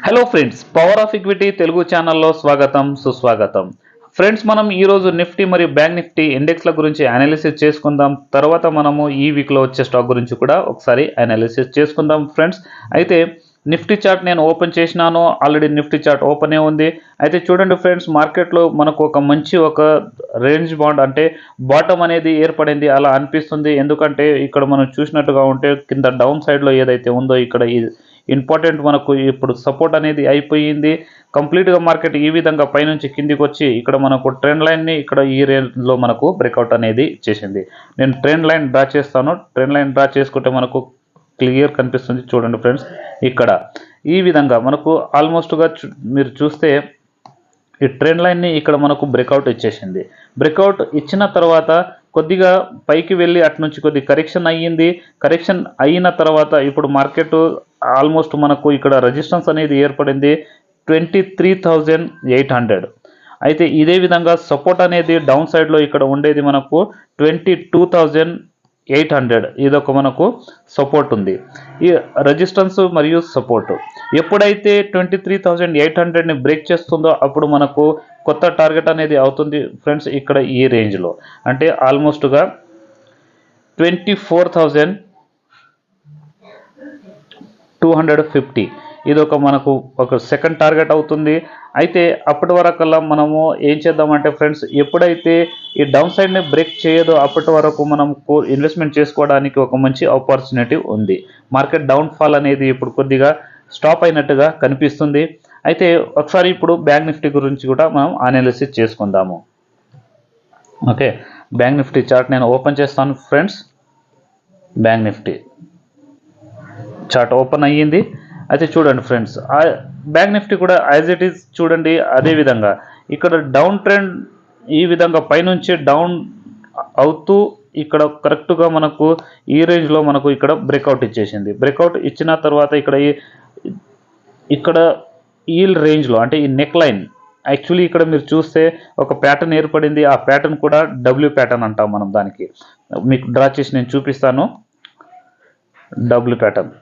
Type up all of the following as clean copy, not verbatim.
Hello friends, power of equity Telugu ఛానల్లో స్వాగతం సుస్వాగతం. ఫ్రెండ్స్, మనం ఈరోజు నిఫ్టీ మరియు బ్యాంక్ నిఫ్టీ ఇండెక్స్ల గురించి అనాలిసిస్ చేసుకుందాం. తర్వాత మనము ఈ వీక్లో వచ్చే స్టాక్ గురించి కూడా ఒకసారి అనాలిసిస్ చేసుకుందాం ఫ్రెండ్స్. అయితే నిఫ్టీ చార్ట్ నేను ఓపెన్ చేసినాను, ఆల్రెడీ నిఫ్టీ చార్ట్ ఓపెనే ఉంది. అయితే చూడండి ఫ్రెండ్స్, మార్కెట్లో మనకు ఒక రేంజ్ బాండ్ అంటే బాటమ్ అనేది ఏర్పడింది అలా అనిపిస్తుంది. ఎందుకంటే ఇక్కడ మనం చూసినట్టుగా ఉంటే కింద డౌన్ సైడ్లో ఏదైతే ఉందో ఇక్కడ ఇంపార్టెంట్ మనకు ఇప్పుడు సపోర్ట్ అనేది అయిపోయింది. కంప్లీట్గా మార్కెట్ ఈ విధంగా పైనుంచి కిందికి వచ్చి ఇక్కడ మనకు ట్రెండ్ లైన్ని ఇక్కడ ఈ రేంజ్లో మనకు బ్రేక్అవుట్ అనేది చేసింది. నేను ట్రెండ్ లైన్ డ్రా చేస్తాను. ట్రెండ్ లైన్ డ్రా చేసుకుంటే మనకు క్లియర్ కనిపిస్తుంది. చూడండి ఫ్రెండ్స్, ఇక్కడ ఈ విధంగా మనకు ఆల్మోస్ట్గా మీరు చూస్తే ఈ ట్రెండ్ లైన్ని ఇక్కడ మనకు బ్రేక్అవుట్ ఇచ్చేసింది. బ్రేక్అవుట్ ఇచ్చిన తర్వాత కొద్దిగా పైకి వెళ్ళి అటు నుంచి కొద్ది కరెక్షన్ అయ్యింది. కరెక్షన్ అయిన తర్వాత ఇప్పుడు మార్కెట్ ఆల్మోస్ట్ మనకు ఇక్కడ రెసిస్టెన్స్ అనేది ఏర్పడింది 23,800. అయితే ఇదే విధంగా సపోర్ట్ అనేది డౌన్ సైడ్లో ఇక్కడ ఉండేది మనకు 22,800. ఇదొక మనకు సపోర్ట్ ఉంది. ఈ రెసిస్టెన్స్ మరియు సపోర్ట్ ఎప్పుడైతే 23,800ని బ్రేక్ చేస్తుందో అప్పుడు మనకు కొత్త టార్గెట్ అనేది అవుతుంది ఫ్రెండ్స్. ఇక్కడ ఈ రేంజ్లో అంటే ఆల్మోస్ట్గా 24,250 ఇది మనకు ఒక సెకండ్ టార్గెట్ అవుతుంది. అయితే అప్పటి వరకల్లా మనము ఏం చేద్దామంటే ఫ్రెండ్స్, ఎప్పుడైతే ఈ డౌన్ సైడ్ని బ్రేక్ చేయదో అప్పటి వరకు మనం ఇన్వెస్ట్మెంట్ చేసుకోవడానికి ఒక మంచి ఆపర్చునిటీ ఉంది. మార్కెట్ డౌన్ ఫాల్ అనేది ఇప్పుడు కొద్దిగా స్టాప్ అయినట్టుగా కనిపిస్తుంది. అయితే ఒకసారి ఇప్పుడు బ్యాంక్ నిఫ్టీ గురించి కూడా మనం అనాలిసిస్ చేసుకుందాము. ఓకే, బ్యాంక్ నిఫ్టీ చార్ట్ నేను ఓపెన్ చేస్తాను friends. Bank Nifty chart open అయ్యింది. అయితే చూడండి ఫ్రెండ్స్, బ్యాంక్ నిఫ్టీ కూడా యాజ్ ఇట్ ఈజ్ చూడండి. అదేవిధంగా ఇక్కడ డౌన్ ట్రెండ్ ఈ విధంగా పైనుంచి డౌన్ అవుతూ ఇక్కడ కరెక్ట్గా మనకు ఈ రేంజ్లో మనకు ఇక్కడ బ్రేక్అవుట్ ఇచ్చేసింది. బ్రేక్అవుట్ ఇచ్చిన తర్వాత ఇక్కడ ఈ రేంజ్లో అంటే ఈ నెక్ లైన్ యాక్చువల్లీ ఇక్కడ మీరు చూస్తే ఒక ప్యాటర్న్ ఏర్పడింది. ఆ ప్యాటర్న్ కూడా డబ్ల్యూ ప్యాటర్న్ అంటాం మనం. దానికి మీకు డ్రా చేసి నేను చూపిస్తాను. డబ్ల్యూ ప్యాటర్న్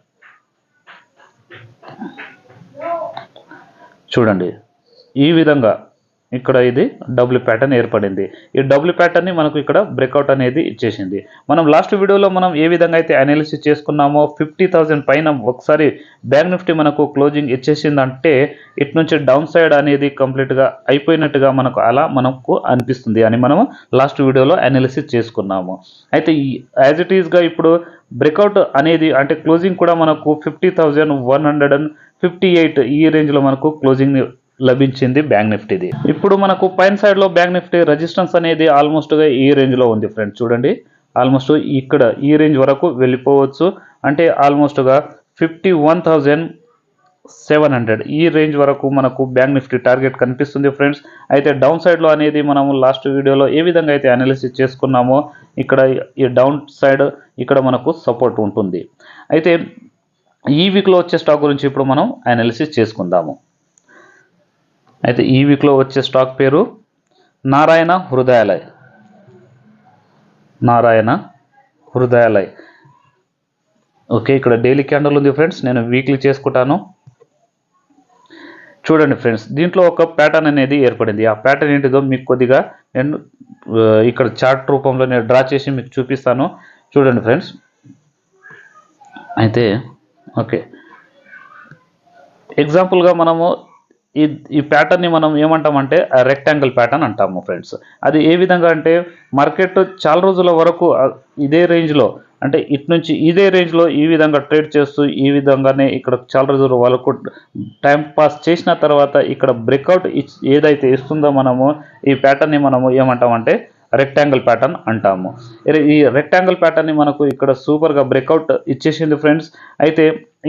చూడండి, ఈ విధంగా ఇక్కడ ఇది డబ్ల్యూ ప్యాటర్న్ ఏర్పడింది. ఈ డబ్ల్యూ ప్యాటర్న్ని మనకు ఇక్కడ బ్రేక్అవుట్ అనేది ఇచ్చేసింది. మనం లాస్ట్ వీడియోలో మనం ఏ విధంగా అయితే అనాలిసిస్ చేసుకున్నామో 50,000 పైన ఒకసారి బ్యాంక్ నిఫ్టీ మనకు క్లోజింగ్ ఇచ్చేసిందంటే ఇటు నుంచి డౌన్ సైడ్ అనేది కంప్లీట్గా అయిపోయినట్టుగా మనకు అనిపిస్తుంది అని మనము లాస్ట్ వీడియోలో అనాలిసిస్ చేసుకున్నాము. అయితే యాజ్ ఇట్ ఈస్గా ఇప్పుడు బ్రేక్అవుట్ అనేది అంటే క్లోజింగ్ కూడా మనకు 50,158 ఈ రేంజ్లో మనకు క్లోజింగ్ లభించింది బ్యాంక్ నిఫ్టీది. ఇప్పుడు మనకు పైన సైడ్లో బ్యాంక్ నిఫ్టీ రెసిస్టెన్స్ అనేది ఆల్మోస్ట్గా ఈ రేంజ్లో ఉంది ఫ్రెండ్స్. చూడండి, ఆల్మోస్ట్ ఇక్కడ ఈ రేంజ్ వరకు వెళ్ళిపోవచ్చు. అంటే ఆల్మోస్ట్గా 51,700 ఈ రేంజ్ వరకు మనకు బ్యాంక్ నిఫ్టీ టార్గెట్ కనిపిస్తుంది ఫ్రెండ్స్. అయితే డౌన్ సైడ్లో అనేది మనము లాస్ట్ వీడియోలో ఏ విధంగా అయితే అనాలిసిస్ చేసుకున్నామో ఇక్కడ ఈ డౌన్ సైడ్ ఇక్కడ మనకు సపోర్ట్ ఉంటుంది. అయితే ఈ వీక్లో వచ్చే స్టాక్ గురించి ఇప్పుడు మనం అనాలిసిస్ చేసుకుందాము. అయితే ఈ వీక్లో వచ్చే స్టాక్ పేరు నారాయణ హృదయాలయ్. నారాయణ హృదయాలయ్. ఓకే, ఇక్కడ డైలీ క్యాండిల్ ఉంది ఫ్రెండ్స్. నేను వీక్లీ చేసుకుంటాను. చూడండి ఫ్రెండ్స్, దీంట్లో ఒక ప్యాటర్న్ అనేది ఏర్పడింది. ఆ ప్యాటర్న్ ఏంటిదో మీకు కొద్దిగా నేను ఇక్కడ చార్ట్ రూపంలో నేను డ్రా చేసి మీకు చూపిస్తాను. చూడండి ఫ్రెండ్స్. అయితే ఓకే, ఎగ్జాంపుల్గా మనము ఈ ప్యాటర్న్ని మనం ఏమంటామంటే రెక్టాంగిల్ ప్యాటర్న్ అంటాము ఫ్రెండ్స్. అది ఏ విధంగా అంటే మార్కెట్ చాలా రోజుల వరకు ఇదే రేంజ్లో అంటే ఇటు నుంచి ఇదే రేంజ్లో ఈ విధంగా ట్రేడ్ చేస్తూ ఈ విధంగానే ఇక్కడ చాలా రోజుల వరకు టైం పాస్ చేసిన తర్వాత ఇక్కడ బ్రేక్అవుట్ ఏదైతే ఇస్తుందో మనము ఈ ప్యాటర్న్ని మనము ఏమంటామంటే రెక్టాంగిల్ ప్యాటర్న్ అంటాము. ఈ రెక్టాంగిల్ ప్యాటర్న్ని మనకు ఇక్కడ సూపర్గా బ్రేక్అవుట్ ఇచ్చేసింది ఫ్రెండ్స్. అయితే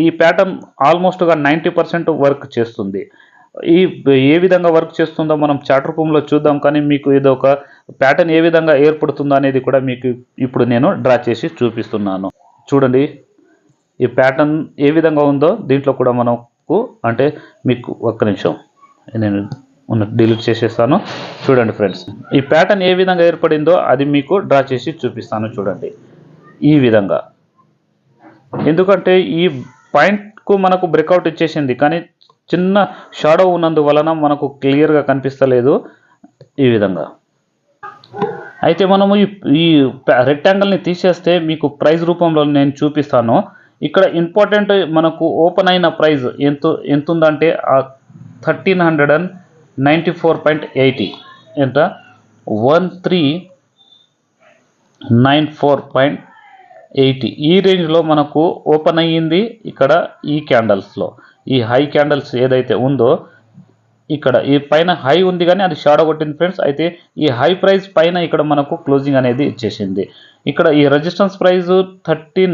ఈ ప్యాటర్న్ ఆల్మోస్ట్గా 90% వర్క్ చేస్తుంది. ఏ విధంగా వర్క్ చేస్తుందో మనం చార్ట్ రూపంలో చూద్దాం. కానీ మీకు ఇది ఒక ప్యాటర్న్ ఏ విధంగా ఏర్పడుతుందో అనేది కూడా మీకు ఇప్పుడు నేను డ్రా చేసి చూపిస్తున్నాను. చూడండి, ఈ ప్యాటర్న్ ఏ విధంగా ఉందో దీంట్లో కూడా మనకు అంటే మీకు ఒక్క నిమిషం నేను డిలీట్ చేసేస్తాను. చూడండి ఫ్రెండ్స్, ఈ ప్యాటర్న్ ఏ విధంగా ఏర్పడిందో అది మీకు డ్రా చేసి చూపిస్తాను. చూడండి, ఈ విధంగా. ఎందుకంటే ఈ పాయింట్కు మనకు బ్రేక్అవుట్ ఇచ్చేసింది కానీ చిన్న షాడో ఉన్నందువలన మనకు క్లియర్గా కనిపిస్తలేదు ఈ విధంగా. అయితే మనము ఈ రెక్టాంగిల్ని తీసేస్తే మీకు ప్రైస్ రూపంలో నేను చూపిస్తాను. ఇక్కడ ఇంపార్టెంట్ మనకు ఓపెన్ అయిన ప్రైస్ ఎంత ఉందంటే 1394.80 ఎంత 1394.80 ఈ రేంజ్లో మనకు ఓపెన్ అయ్యింది. ఇక్కడ ఈ క్యాండల్స్లో ఈ హై క్యాండల్స్ ఏదైతే ఉందో ఇక్కడ ఈ పైన హై ఉంది కానీ అది షాడో కొట్టింది ఫ్రెండ్స్. అయితే ఈ హై ప్రైస్ పైన ఇక్కడ మనకు క్లోజింగ్ అనేది ఇచ్చేసింది. ఇక్కడ ఈ రెసిస్టెన్స్ ప్రైస్ 13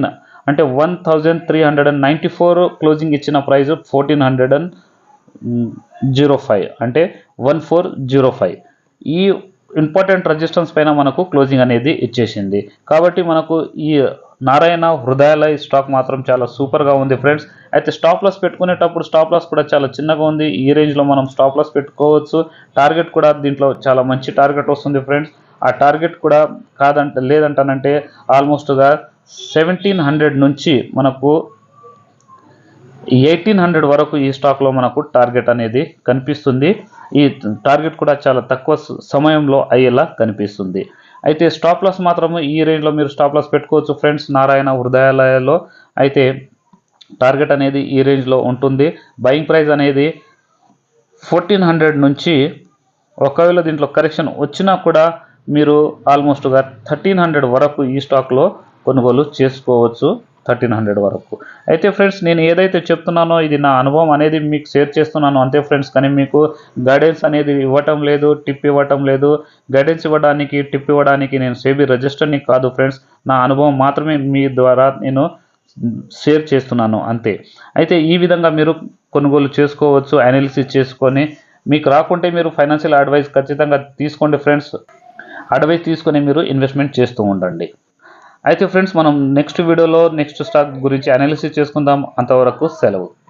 అంటే 1394 క్లోజింగ్ ఇచ్చిన ప్రైస్ 1405 అంటే 1405 ఈ ఇంపార్టెంట్ రెసిస్టెన్స్ పైన మనకు క్లోజింగ్ అనేది ఇచ్చేసింది. కాబట్టి మనకు ఈ నారాయణ హృదయాలయ స్టాక్ మాత్రం చాలా సూపర్గా ఉంది ఫ్రెండ్స్. అయితే స్టాప్ లాస్ పెట్టుకునేటప్పుడు స్టాప్ లాస్ కూడా చాలా చిన్నగా ఉంది. ఈ రేంజ్లో మనం స్టాప్ లాస్ పెట్టుకోవచ్చు. టార్గెట్ కూడా దీంట్లో చాలా మంచి టార్గెట్ వస్తుంది ఫ్రెండ్స్. ఆ టార్గెట్ కూడా లేదంటానంటే ఆల్మోస్ట్గా 1700 నుంచి మనకు 1800 వరకు ఈ స్టాక్లో మనకు టార్గెట్ అనేది కనిపిస్తుంది. ఈ టార్గెట్ కూడా చాలా తక్కువ సమయంలో అయ్యేలా కనిపిస్తుంది. అయితే స్టాప్ లాస్ మాత్రము ఈ రేంజ్లో మీరు స్టాప్ లాస్ పెట్టుకోవచ్చు ఫ్రెండ్స్. నారాయణ హృదయాలయలో అయితే టార్గెట్ అనేది ఈ రేంజ్లో ఉంటుంది. బయింగ్ ప్రైస్ అనేది 1400 నుంచి ఒకవేళ దీంట్లో కరెక్షన్ వచ్చినా కూడా మీరు ఆల్మోస్ట్గా 1300 వరకు ఈ స్టాక్లో కొనుగోలు చేసుకోవచ్చు. 1300 వరకు. అయితే ఫ్రెండ్స్ నేను ఏదైతే చెప్తున్నానో ఇది నా అనుభవం అనేది మీకు షేర్ చేస్తున్నాను అంతే ఫ్రెండ్స్. కానీ మీకు గైడెన్స్ అనేది ఇవ్వటం లేదు, టిప్ ఇవ్వటం లేదు. గైడెన్స్ ఇవ్వడానికి టిప్ ఇవ్వడానికి నేను సెబీ రిజిస్టర్ని కాదు ఫ్రెండ్స్. నా అనుభవం మాత్రమే మీ ద్వారా నేను షేర్ చేస్తున్నాను అంతే. అయితే ఈ విధంగా మీరు కొనుగోలు చేసుకోవచ్చు అనాలిసిస్ చేసుకొని. మీకు రాకుంటే మీరు ఫైనాన్షియల్ అడ్వైస్ ఖచ్చితంగా తీసుకోండి ఫ్రెండ్స్. అడ్వైస్ తీసుకొని మీరు ఇన్వెస్ట్మెంట్ చేస్తూ ఉండండి. అయితే ఫ్రెండ్స్ మనం నెక్స్ట్ వీడియోలో నెక్స్ట్ స్టాక్ గురించి అనాలిసిస్ చేసుకుందాం. అంతవరకు సెలవు.